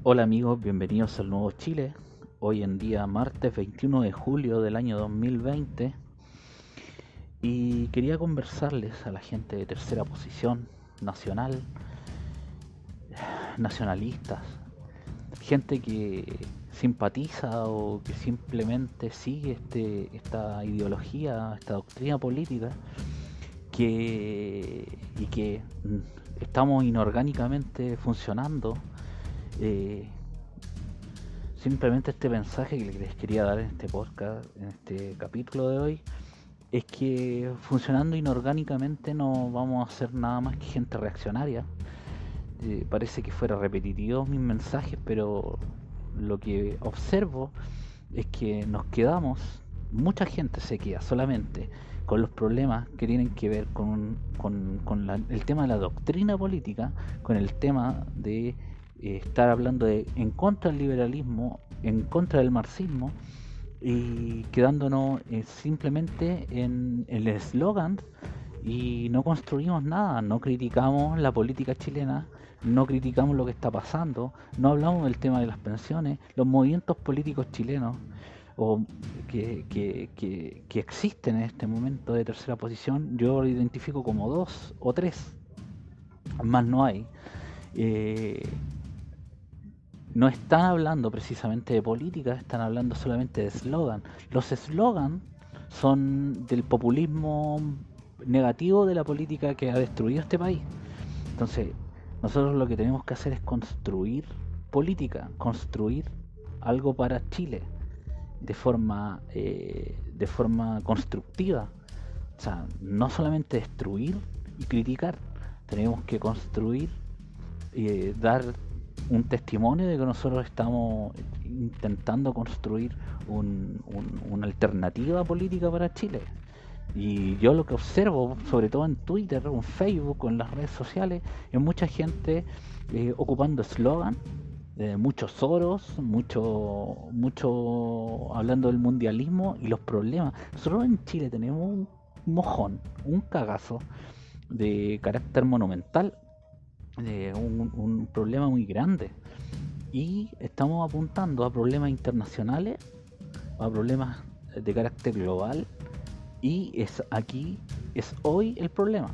Hola amigos, bienvenidos al Nuevo Chile. Hoy en día martes 21 de julio del año 2020 y quería conversarles a la gente de tercera posición, nacional, nacionalistas, gente que simpatiza o que simplemente sigue esta ideología, esta doctrina política y que estamos inorgánicamente funcionando. eh, Simplemente este mensaje que les quería dar en este podcast, en este capítulo de hoy, es que funcionando inorgánicamente no vamos a ser nada más que gente reaccionaria. Parece que fuera repetitivo mis mensajes, pero lo que observo es que nos quedamos, mucha gente se queda solamente con los problemas que tienen que ver el tema de la doctrina política, con el tema de estar hablando en contra del liberalismo, en contra del marxismo, y quedándonos simplemente en el eslogan y no construimos nada, no criticamos la política chilena, no criticamos lo que está pasando, no hablamos del tema de las pensiones, los movimientos políticos chilenos o que existen en este momento de tercera posición. Yo lo identifico como dos o tres, más no hay. Eh, no están hablando precisamente de política, están hablando solamente de eslogan. Los eslogan son del populismo negativo de la política que ha destruido este país. Entonces, nosotros lo que tenemos que hacer es construir política, construir algo para Chile de forma constructiva. O sea, no solamente destruir y criticar, tenemos que construir y dar un testimonio de que nosotros estamos intentando construir una alternativa política para Chile. Y yo lo que observo, sobre todo en Twitter, en Facebook, en las redes sociales, es mucha gente ocupando eslogan, muchos Soros, mucho hablando del mundialismo y los problemas. Nosotros en Chile tenemos un mojón, un cagazo de carácter monumental, un problema muy grande. Y estamos apuntando a problemas internacionales, a problemas de carácter global, y es hoy el problema.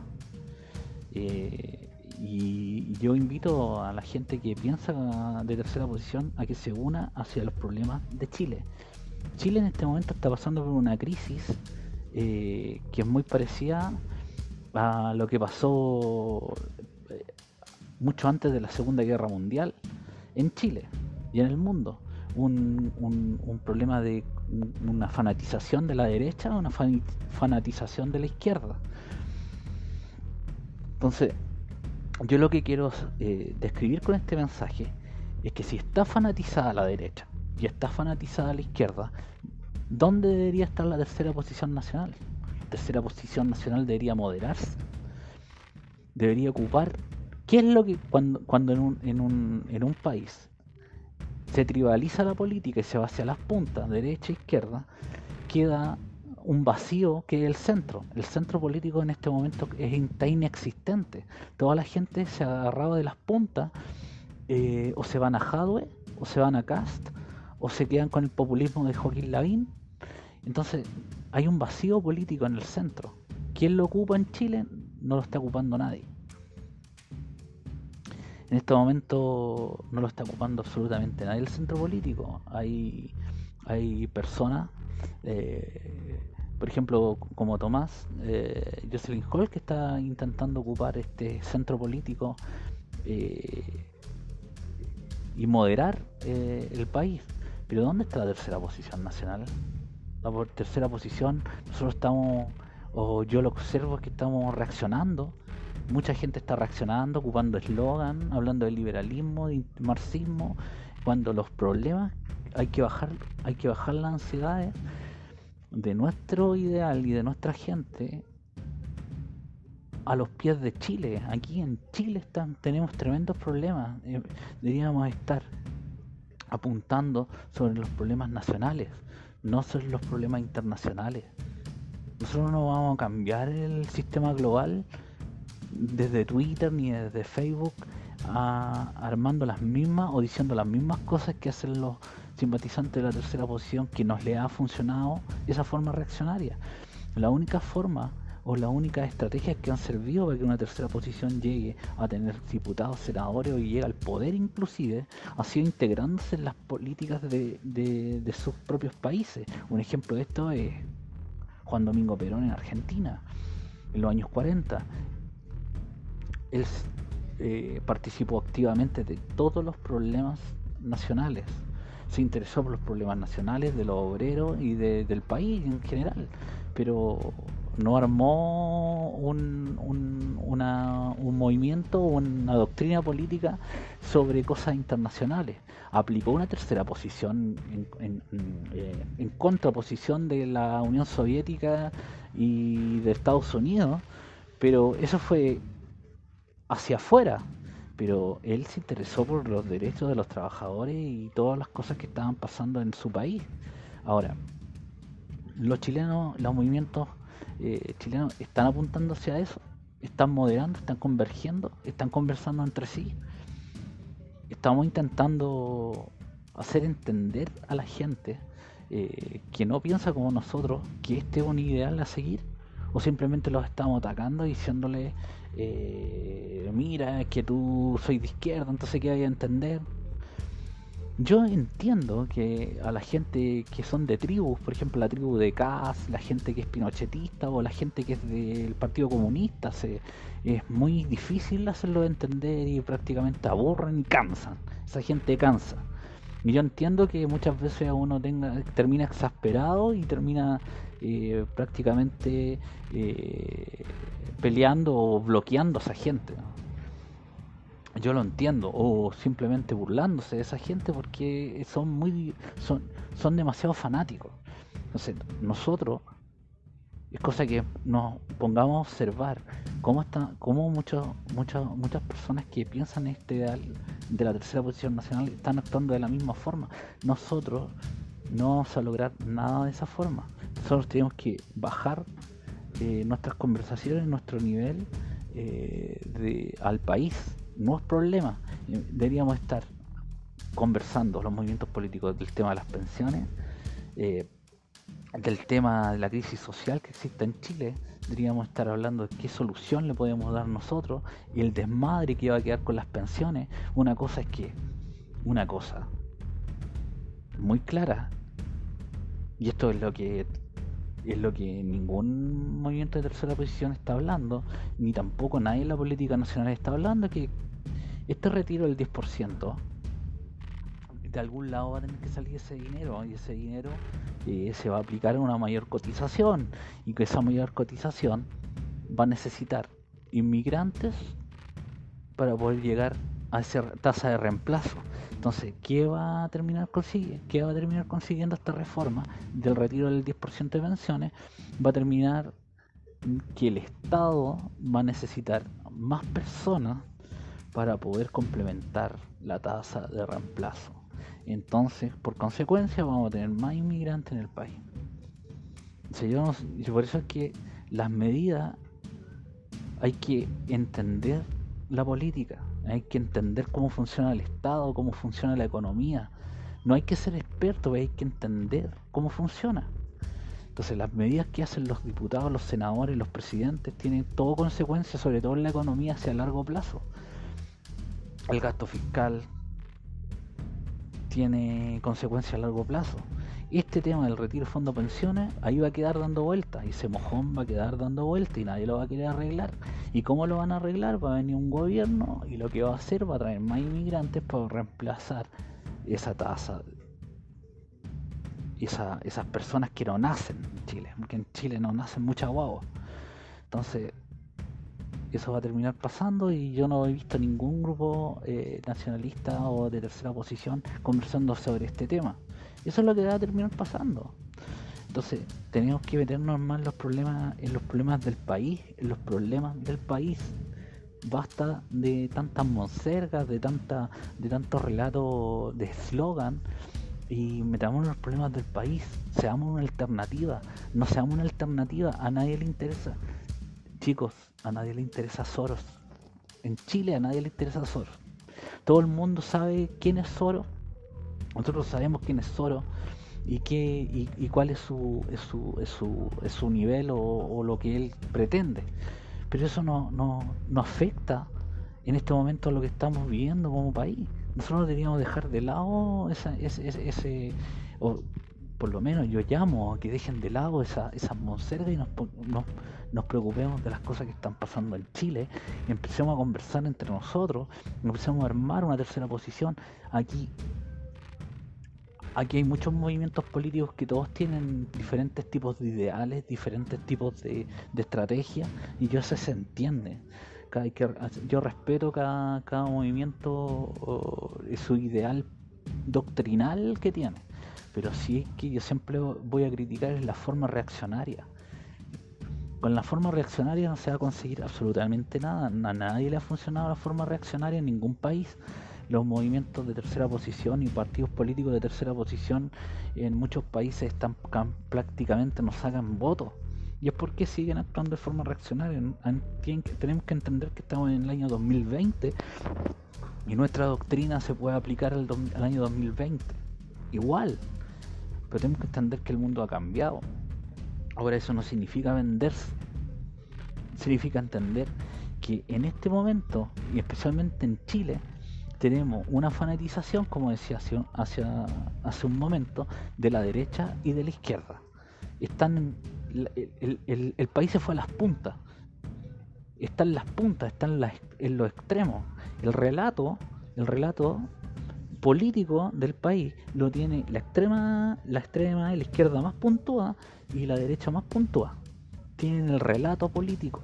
Y yo invito a la gente que piensa de tercera posición a que se una hacia los problemas de Chile. Chile en este momento está pasando por una crisis que es muy parecida a lo que pasó eh, mucho antes de la Segunda Guerra Mundial en Chile y en el mundo. Un problema de una fanatización de la derecha, una fanatización de la izquierda. Entonces, yo lo que quiero describir con este mensaje es que si está fanatizada la derecha y está fanatizada la izquierda, ¿dónde debería estar la tercera posición nacional? La tercera posición nacional debería moderarse, debería ocupar. ¿Qué es lo que cuando en un país se tribaliza la política y se va hacia las puntas, derecha e izquierda, queda un vacío que es el centro? El centro político en este momento está inexistente. Toda la gente se agarraba de las puntas, o se van a Jadwe, o se van a Cast, o se quedan con el populismo de Joaquín Lavín. Entonces hay un vacío político en el centro. ¿Quién lo ocupa en Chile? No lo está ocupando nadie. En este momento no lo está ocupando absolutamente nadie el centro político. Hay personas, por ejemplo, como Tomás, Jocelyn Hall, que está intentando ocupar este centro político eh, y moderar el país. Pero ¿dónde está la tercera posición nacional? La tercera posición, nosotros estamos, o yo lo observo, es que estamos reaccionando. Mucha gente está reaccionando, ocupando eslogan, hablando del liberalismo, del marxismo, cuando los problemas hay que bajar las ansiedades de nuestro ideal y de nuestra gente a los pies de Chile. Aquí en Chile tenemos tremendos problemas. Deberíamos estar apuntando sobre los problemas nacionales, no sobre los problemas internacionales. Nosotros no vamos a cambiar el sistema global desde Twitter ni desde Facebook armando las mismas o diciendo las mismas cosas que hacen los simpatizantes de la tercera posición, que nos le ha funcionado esa forma reaccionaria. La única forma o las únicas estrategias que han servido para que una tercera posición llegue a tener diputados, senadores y llegue al poder inclusive, ha sido integrándose en las políticas de sus propios países. Un ejemplo de esto es Juan Domingo Perón en Argentina, en los años 40. Él participó activamente de todos los problemas nacionales, se interesó por los problemas nacionales de los obreros y del país en general, pero no armó un movimiento, una doctrina política sobre cosas internacionales. Aplicó una tercera posición en contraposición de la Unión Soviética y de Estados Unidos, pero eso fue hacia afuera. Pero él se interesó por los derechos de los trabajadores y todas las cosas que estaban pasando en su país. Ahora, los chilenos, los movimientos chilenos están apuntando hacia eso, están moderando, están convergiendo, están conversando entre sí. Estamos intentando hacer entender a la gente que no piensa como nosotros que este es un ideal a seguir, o simplemente los estamos atacando diciéndole mira, es que tú soy de izquierda, entonces ¿qué hay a entender? Yo entiendo que a la gente que son de tribus, por ejemplo la tribu de Kass, la gente que es pinochetista o la gente que es del Partido Comunista, es muy difícil hacerlo entender y prácticamente aburren y cansan. Esa gente cansa. Y yo entiendo que muchas veces uno termina exasperado y termina prácticamente peleando o bloqueando a esa gente, ¿no? Yo lo entiendo, o simplemente burlándose de esa gente porque son demasiado fanáticos. Entonces, nosotros, es cosa que nos pongamos a observar cómo muchas personas que piensan este ideal de la tercera posición nacional están actuando de la misma forma. Nosotros no vamos a lograr nada de esa forma. Nosotros tenemos que bajar nuestras conversaciones, nuestro nivel al país. No es problema. Deberíamos estar conversando los movimientos políticos del tema de las pensiones, del tema de la crisis social que existe en Chile. Deberíamos estar hablando de qué solución le podemos dar nosotros y el desmadre que va a quedar con las pensiones. Una cosa muy clara, y esto es lo que ningún movimiento de tercera posición está hablando, ni tampoco nadie en la política nacional está hablando, que este retiro del 10%, de algún lado va a tener que salir ese dinero, y ese dinero se va a aplicar a una mayor cotización, y que esa mayor cotización va a necesitar inmigrantes para poder llegar a esa tasa de reemplazo. Entonces, ¿qué va a terminar consiguiendo esta reforma del retiro del 10% de pensiones? Va a terminar que el Estado va a necesitar más personas para poder complementar la tasa de reemplazo. Entonces, por consecuencia, vamos a tener más inmigrantes en el país. Y por eso es que las medidas, hay que entender la política, hay que entender cómo funciona el Estado, cómo funciona la economía. No hay que ser experto, hay que entender cómo funciona. Entonces las medidas que hacen los diputados, los senadores, los presidentes tienen todo consecuencias, sobre todo en la economía hacia largo plazo. El gasto fiscal tiene consecuencias a largo plazo. Este tema del retiro de fondo de pensiones, ahí va a quedar dando vueltas, y ese mojón va a quedar dando vueltas y nadie lo va a querer arreglar. ¿Y cómo lo van a arreglar? Va a venir un gobierno y lo que va a hacer va a traer más inmigrantes para reemplazar esa tasa, esas personas que no nacen en Chile, porque en Chile no nacen muchas guaguas. Entonces eso va a terminar pasando, y yo no he visto ningún grupo nacionalista o de tercera posición conversando sobre este tema. Eso es lo que va a terminar pasando. Entonces tenemos que meternos más en los problemas del país, Basta de tantas monsergas, de tantos relatos de eslogan, y metamos en los problemas del país. Seamos una alternativa, no seamos una alternativa. A nadie le interesa, chicos, a nadie le interesa Soros. En Chile a nadie le interesa Soros. Todo el mundo sabe quién es Soros. Nosotros sabemos quién es Soros y cuál es su nivel o lo que él pretende. Pero eso no afecta en este momento a lo que estamos viviendo como país. Nosotros deberíamos dejar de lado ese, o por lo menos yo llamo a que dejen de lado esas monsergas y nos preocupemos de las cosas que están pasando en Chile, y empecemos a conversar entre nosotros, empecemos a armar una tercera posición. Aquí hay muchos movimientos políticos que todos tienen diferentes tipos de ideales, diferentes tipos de estrategias, y eso se entiende. Yo respeto cada movimiento su ideal doctrinal que tiene, pero sí que yo siempre voy a criticar es la forma reaccionaria. Con la forma reaccionaria no se va a conseguir absolutamente nada. A nadie le ha funcionado la forma reaccionaria en ningún país. Los movimientos de tercera posición y partidos políticos de tercera posición en muchos países prácticamente no sacan votos. Y es porque siguen actuando de forma reaccionaria. Tenemos que entender que estamos en el año 2020 y nuestra doctrina se puede aplicar al año 2020. Igual. Pero tenemos que entender que el mundo ha cambiado. Ahora eso no significa venderse. Significa entender que en este momento, y especialmente en Chile, tenemos una fanatización, como decía hace un momento, de la derecha y de la izquierda. El país se fue a las puntas. Está en las puntas, está en los extremos. El relato político del país lo tiene la extrema y la izquierda más puntuada y la derecha más puntuada. Tienen el relato político.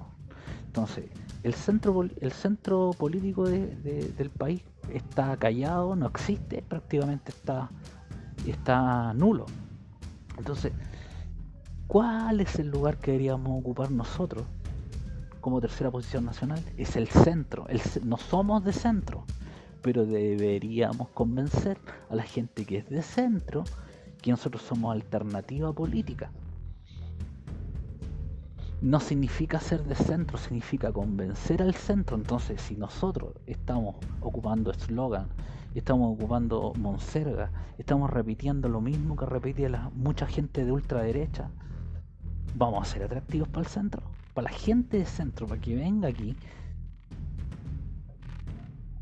Entonces, el centro político del país está callado, no existe, prácticamente está nulo. Entonces, ¿cuál es el lugar que deberíamos ocupar nosotros como tercera posición nacional? Es el centro. No somos de centro, pero deberíamos convencer a la gente que es de centro que nosotros somos alternativa política. No significa ser de centro, significa convencer al centro. Entonces, si nosotros estamos ocupando eslogan, estamos ocupando monserga, estamos repitiendo lo mismo que repite mucha gente de ultraderecha, vamos a ser atractivos para el centro, para la gente de centro, para que venga aquí.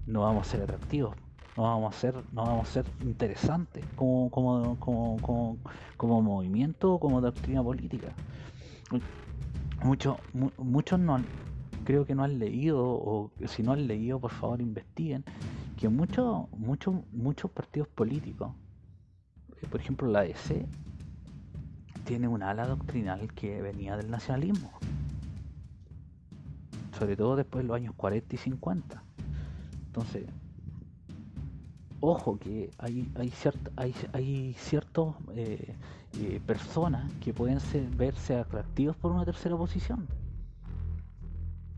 No vamos a ser atractivos, no vamos a ser interesantes como movimiento o como doctrina política. Muchos creo que no han leído, o si no han leído, por favor investiguen, que muchos partidos políticos, por ejemplo la DC, tiene un ala doctrinal que venía del nacionalismo, sobre todo después de los años 40 y 50. Entonces, ojo que hay ciertos personas que pueden verse atractivos por una tercera posición.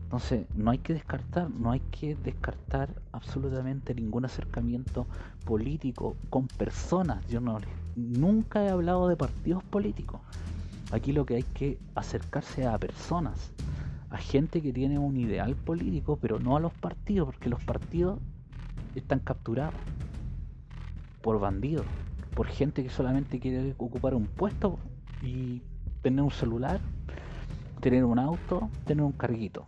Entonces, no hay que descartar absolutamente ningún acercamiento político con personas. Yo nunca he hablado de partidos políticos. Aquí lo que hay que acercarse a personas, a gente que tiene un ideal político, pero no a los partidos, porque los partidos están capturados por bandidos, por gente que solamente quiere ocupar un puesto y tener un celular, tener un auto, tener un carguito.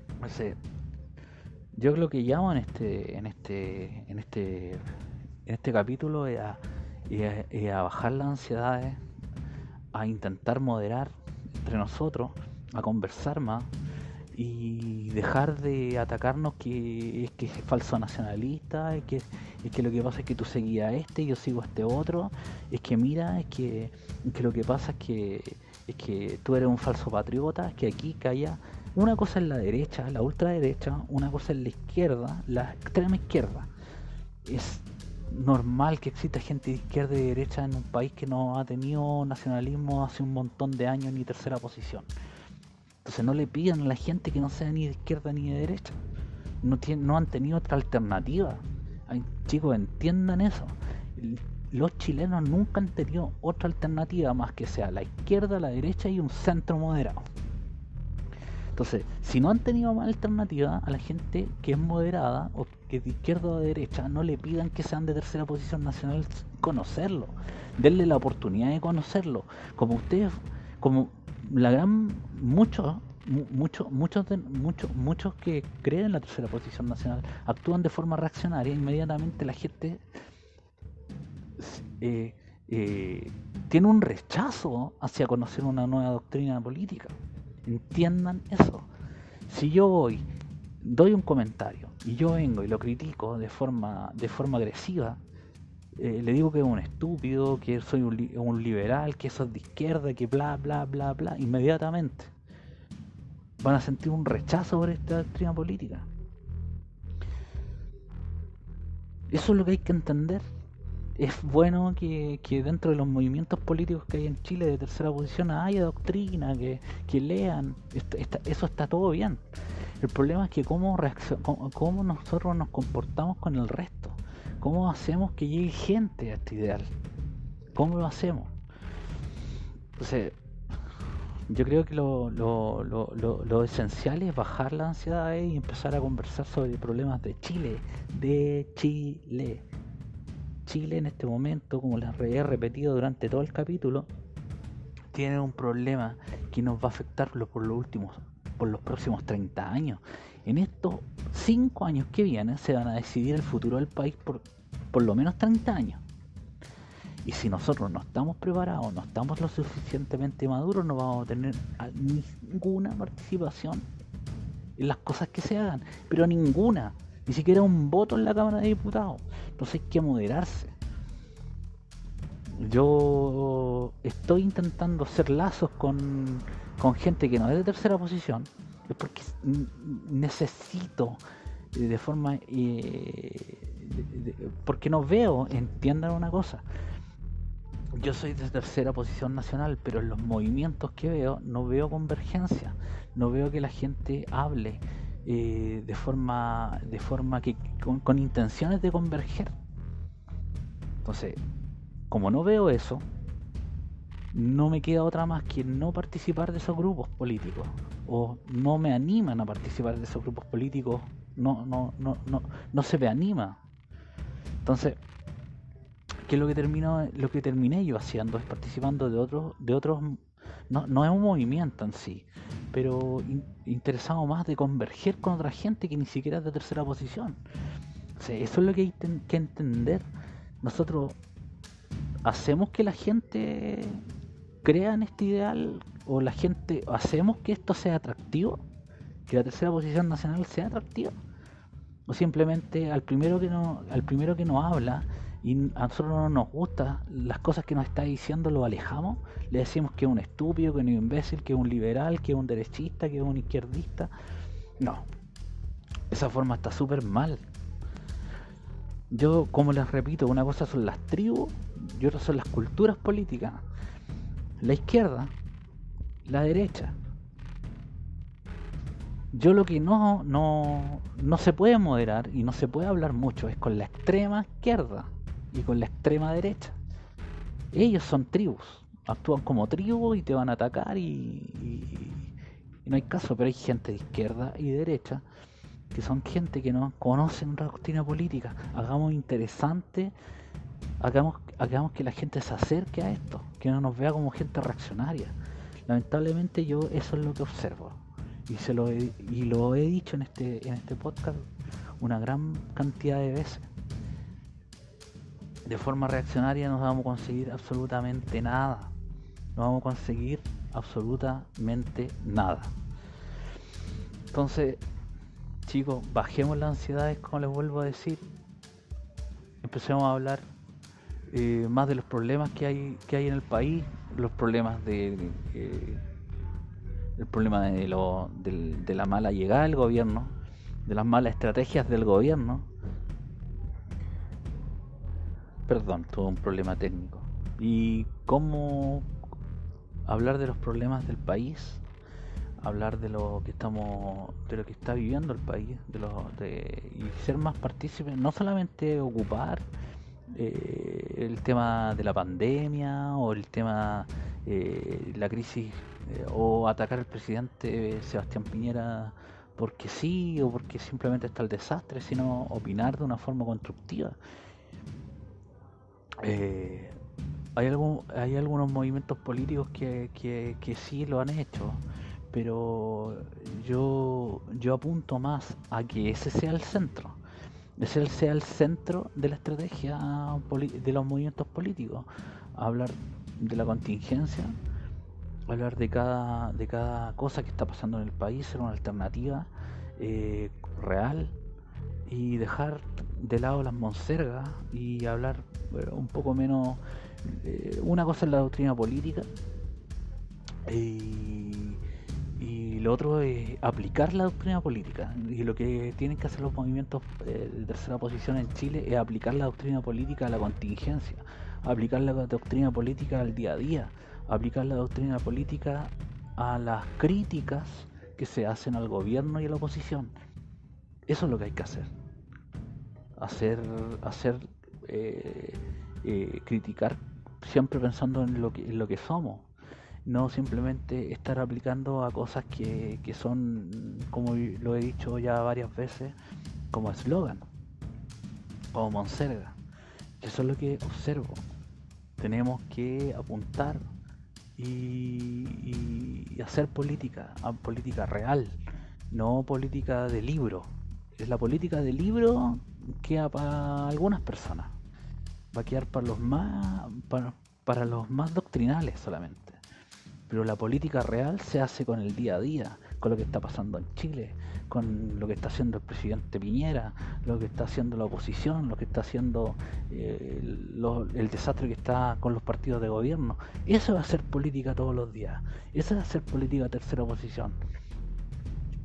Entonces, yo lo que llamo en este capítulo es a bajar las ansiedades, a intentar moderar entre nosotros, a conversar más y dejar de atacarnos que es falso nacionalista, es que lo que pasa es que tú seguías a este y yo sigo a este otro, es que mira, es que lo que pasa es que tú eres un falso patriota, es que aquí, que allá. Una cosa es la derecha, la ultraderecha, una cosa es la izquierda, la extrema izquierda. Es normal que exista gente de izquierda y de derecha en un país que no ha tenido nacionalismo hace un montón de años ni tercera posición. Entonces no le pidan a la gente que no sea ni de izquierda ni de derecha. No han tenido otra alternativa. Ay, chicos, entiendan eso. Los chilenos nunca han tenido otra alternativa más que sea la izquierda, la derecha y un centro moderado. Entonces, si no han tenido más alternativa, a la gente que es moderada o que es de izquierda o de derecha, no le pidan que sean de tercera posición nacional sin conocerlo. Denle la oportunidad de conocerlo. Como ustedes, como la gran, muchos que creen en la tercera posición nacional actúan de forma reaccionaria, inmediatamente la gente eh, tiene un rechazo hacia conocer una nueva doctrina política. Entiendan eso. Si yo doy un comentario y yo vengo y lo critico de forma agresiva, le digo que es un estúpido, que soy un liberal, que eso es de izquierda, que bla, bla, bla, bla, inmediatamente van a sentir un rechazo por esta doctrina política. Eso es lo que hay que entender. Es bueno que dentro de los movimientos políticos que hay en Chile de tercera posición haya doctrina, que lean, eso está todo bien. El problema es que cómo nosotros nos comportamos con el resto, cómo hacemos que llegue gente a este ideal, cómo lo hacemos. Entonces, yo creo que lo esencial es bajar la ansiedad y empezar a conversar sobre problemas de Chile, Chile en este momento, como les he repetido durante todo el capítulo, tiene un problema que nos va a afectar por los próximos 30 años. En estos 5 años que vienen se van a decidir el futuro del país por lo menos 30 años. Y si nosotros no estamos preparados, no estamos lo suficientemente maduros, no vamos a tener ninguna participación en las cosas que se hagan, pero ninguna, ni siquiera un voto en la Cámara de Diputados. Entonces hay que moderarse. Yo estoy intentando hacer lazos con gente que no es de tercera posición, es porque necesito de forma porque no veo, entiendan una cosa, yo soy de tercera posición nacional, pero en los movimientos que veo no veo convergencia, no veo que la gente hable de forma que con intenciones de converger. Entonces, como no veo eso, no me queda otra más que no participar de esos grupos políticos, o no me animan a participar de esos grupos políticos, no se me anima. Entonces, ¿qué es lo que terminé yo haciendo? Es participando de otros, no es un movimiento en sí, pero interesado más de converger con otra gente que ni siquiera es de tercera posición. O sea, eso es lo que hay que entender. Nosotros hacemos que la gente crea en este ideal, o la gente hacemos que esto sea atractivo, que la tercera posición nacional sea atractiva, o simplemente al primero que nos habla y a nosotros no nos gustan las cosas que nos está diciendo, lo alejamos, le decimos que es un estúpido, que es un imbécil, que es un liberal, que es un derechista, que es un izquierdista. No, esa forma está súper mal. Yo, como les repito, una cosa son las tribus y otra son las culturas políticas. La izquierda, la derecha. Yo lo que no se puede moderar y no se puede hablar mucho es con la extrema izquierda y con la extrema derecha. Ellos son tribus, actúan como tribu y te van a atacar y no hay caso, pero hay gente de izquierda y derecha que son gente que no conocen una doctrina política. Hagamos interesante, hagamos que la gente se acerque a esto, que no nos vea como gente reaccionaria. Lamentablemente yo eso es lo que observo y lo he dicho en este podcast una gran cantidad de veces. De forma reaccionaria no vamos a conseguir absolutamente nada. No vamos a conseguir absolutamente nada. Entonces, chicos, bajemos las ansiedades, como les vuelvo a decir. Empecemos a hablar más de los problemas que hay en el país, los problemas el problema de la mala llegada del gobierno, de las malas estrategias del gobierno. Perdón, tuve un problema técnico. Y cómo hablar de los problemas del país, hablar de lo que está viviendo el país, y ser más partícipes, no solamente ocupar el tema de la pandemia o el tema la crisis o atacar al presidente Sebastián Piñera porque sí o porque simplemente está el desastre, sino opinar de una forma constructiva. Eh, hay algunos movimientos políticos que sí lo han hecho, pero yo apunto más a que ese sea el centro. Ese sea el centro de la estrategia de los movimientos políticos. Hablar de la contingencia, hablar de cada cosa que está pasando en el país, ser una alternativa eh, real y dejar de lado las monsergas y hablar un poco menos. Una cosa es la doctrina política y, y lo otro es aplicar la doctrina política. Y lo que tienen que hacer los movimientos de tercera posición en Chile es aplicar la doctrina política a la contingencia, aplicar la doctrina política al día a día, aplicar la doctrina política a las críticas que se hacen al gobierno y a la oposición. Eso es lo que hay que hacer. Hacer criticar siempre pensando en lo que somos, no simplemente estar aplicando a cosas que son, como lo he dicho ya varias veces, como eslogan, como monserga. Eso es lo que observo. Tenemos que apuntar y hacer política real, no política de libro. Es la política de libro queda para algunas personas, va a quedar para los más doctrinales solamente. Pero la política real se hace con el día a día, con lo que está pasando en Chile, con lo que está haciendo el presidente Piñera, lo que está haciendo la oposición, lo que está haciendo el desastre que está con los partidos de gobierno. Eso va a ser política todos los días. Eso va a ser política tercera oposición.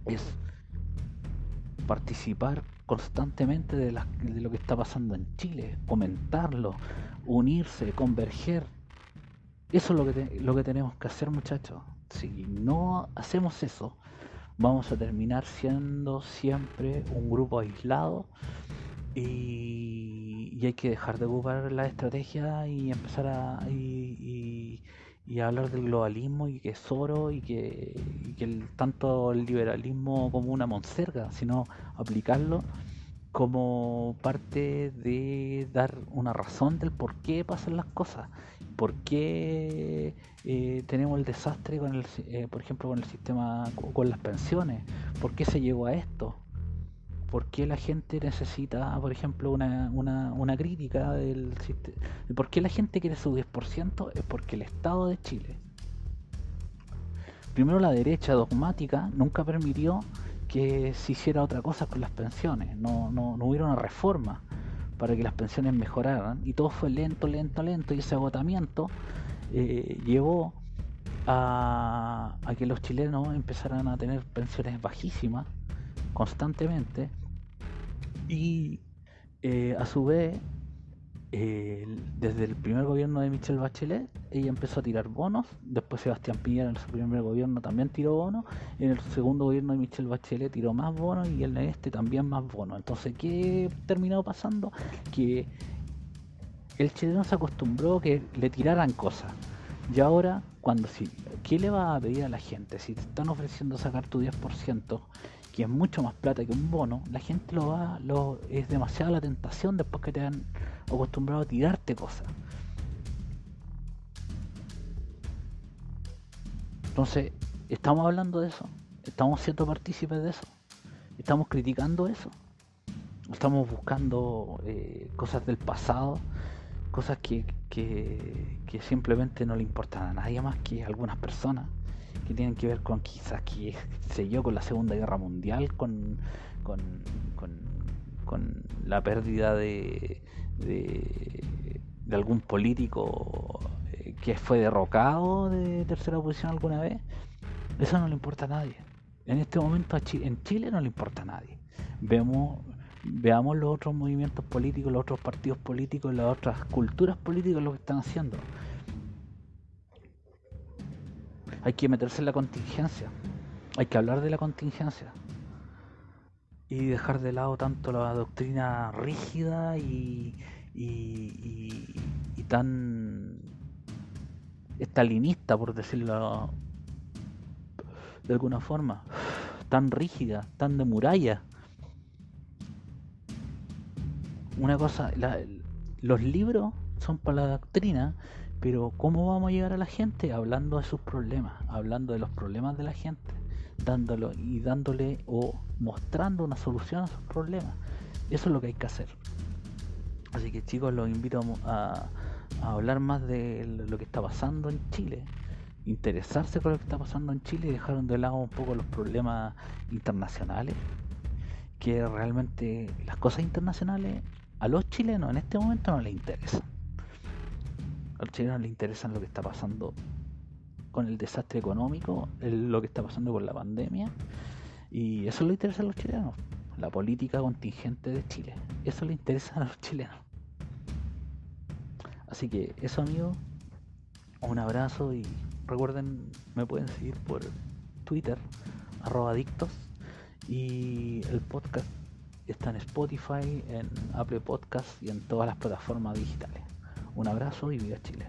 Es participar constantemente de lo que está pasando en Chile, comentarlo, unirse, converger. Eso es lo que tenemos que hacer, muchachos. Si no hacemos eso, vamos a terminar siendo siempre un grupo aislado y hay que dejar de ocupar la estrategia y empezar y hablar del globalismo y que es oro y que tanto el liberalismo como una monserga, sino aplicarlo como parte de dar una razón del por qué pasan las cosas, por qué tenemos el desastre con por ejemplo, con el sistema, con las pensiones, por qué se llegó a esto, por qué la gente necesita, por ejemplo, una crítica del sistema, por qué la gente quiere su 10%, es porque el Estado de Chile, primero la derecha dogmática, nunca permitió que se hiciera otra cosa con las pensiones, no hubiera una reforma para que las pensiones mejoraran y todo fue lento y ese agotamiento llevó a que los chilenos empezaran a tener pensiones bajísimas constantemente y a su vez desde el primer gobierno de Michelle Bachelet, ella empezó a tirar bonos, después Sebastián Piñera en su primer gobierno también tiró bonos, en el segundo gobierno de Michelle Bachelet tiró más bonos y en este también más bonos. Entonces, ¿qué terminó pasando? Que el chileno se acostumbró a que le tiraran cosas. Y ahora, ¿qué le va a pedir a la gente? Si te están ofreciendo sacar tu 10%, que es mucho más plata que un bono, la gente es demasiada la tentación después que te han acostumbrado a tirarte cosas. Entonces, estamos hablando de eso, estamos siendo partícipes de eso, estamos criticando eso, estamos buscando cosas del pasado, cosas que simplemente no le importan a nadie más que a algunas personas, que tienen que ver con quizás, que sé yo, con la Segunda Guerra Mundial, con, con, con la pérdida de algún político que fue derrocado de tercera posición alguna vez. Eso no le importa a nadie. En este momento en Chile no le importa a nadie. Veamos los otros movimientos políticos, los otros partidos políticos, las otras culturas políticas lo que están haciendo. Hay que meterse en la contingencia, hay que hablar de la contingencia y dejar de lado tanto la doctrina rígida y tan estalinista, por decirlo de alguna forma, tan rígida, tan de muralla. Una cosa, los libros son para la doctrina, pero ¿cómo vamos a llegar a la gente? Hablando de sus problemas, hablando de los problemas de la gente, dándole o mostrando una solución a sus problemas. Eso es lo que hay que hacer. Así que chicos, los invito a hablar más de lo que está pasando en Chile, interesarse por lo que está pasando en Chile y dejar de lado un poco los problemas internacionales, que realmente las cosas internacionales a los chilenos en este momento no les interesan. A los chilenos les interesa lo que está pasando con el desastre económico, lo que está pasando con la pandemia, y eso le interesa a los chilenos, la política contingente de Chile. Eso le interesa a los chilenos. Así que eso, amigos, un abrazo y recuerden, me pueden seguir por Twitter, @adictos, y el podcast está en Spotify, en Apple Podcast y en todas las plataformas digitales. Un abrazo y viva Chile.